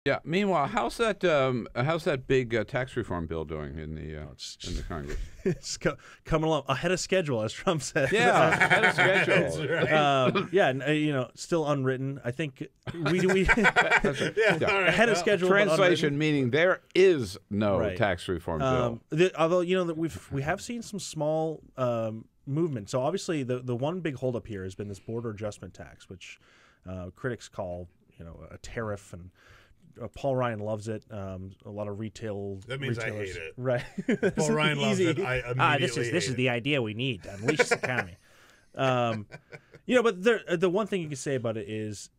Yeah. Meanwhile, how's that big tax reform bill doing in the Congress? It's coming along ahead of schedule, as Trump said. Yeah, ahead of schedule. Right. Still unwritten. I think we ahead of schedule. Translation meaning there is no tax reform bill. Although that we have seen some small movement. So obviously the one big holdup here has been this border adjustment tax, which critics call a tariff, and Paul Ryan loves it. A lot of retail. That means retailers, I hate it. Right. Paul Ryan loves it. I immediately this is the idea we need to unleash this economy. But the one thing you can say about it is,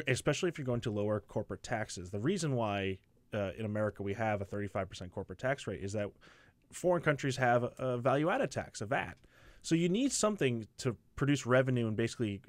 especially if you're going to lower corporate taxes, the reason why in America we have a 35% corporate tax rate is that foreign countries have a value-added tax, a VAT. So you need something to produce revenue and basically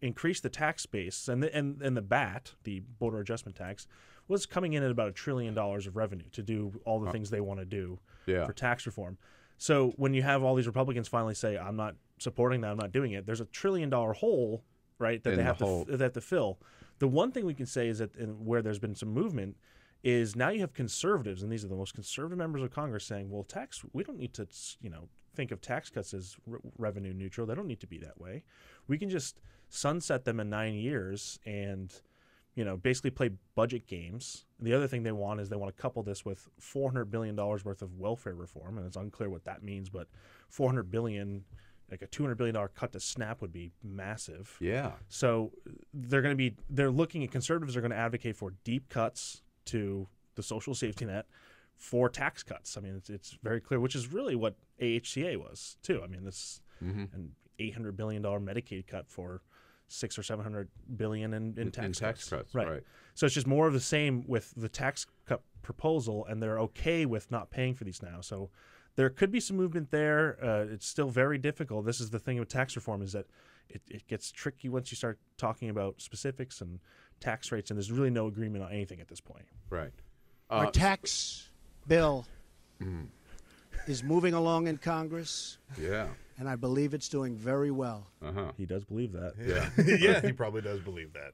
increase the tax base, and the BAT, the border adjustment tax, was coming in at about $1 trillion of revenue to do all the things they want to do for tax reform. So when you have all these Republicans finally say, "I'm not supporting that, I'm not doing it," there's a $1 trillion hole, right, that they have to fill. The one thing we can say is that where there's been some movement is now you have conservatives, and these are the most conservative members of Congress, saying, "Well, we don't need to, think of tax cuts as revenue neutral. They don't need to be that way. We can just sunset them in 9 years and, basically play budget games." And the other thing they want is they want to couple this with $400 billion worth of welfare reform, and it's unclear what that means, but $400 billion, like a $200 billion cut to SNAP would be massive. Yeah. So conservatives are going to advocate for deep cuts to the social safety net for tax cuts. I mean, it's very clear, which is really what AHCA was too. I mean, this an $800 billion Medicaid cut for $600 or $700 billion in tax cuts. Right. So it's just more of the same with the tax cut proposal, and they're okay with not paying for these now. So there could be some movement there. It's still very difficult. This is the thing with tax reform, is that it gets tricky once you start talking about specifics and tax rates, and there's really no agreement on anything at this point. Right. Our tax bill is moving along in Congress. Yeah. And I believe it's doing very well. He does believe that. Yeah. Yeah, he probably does believe that.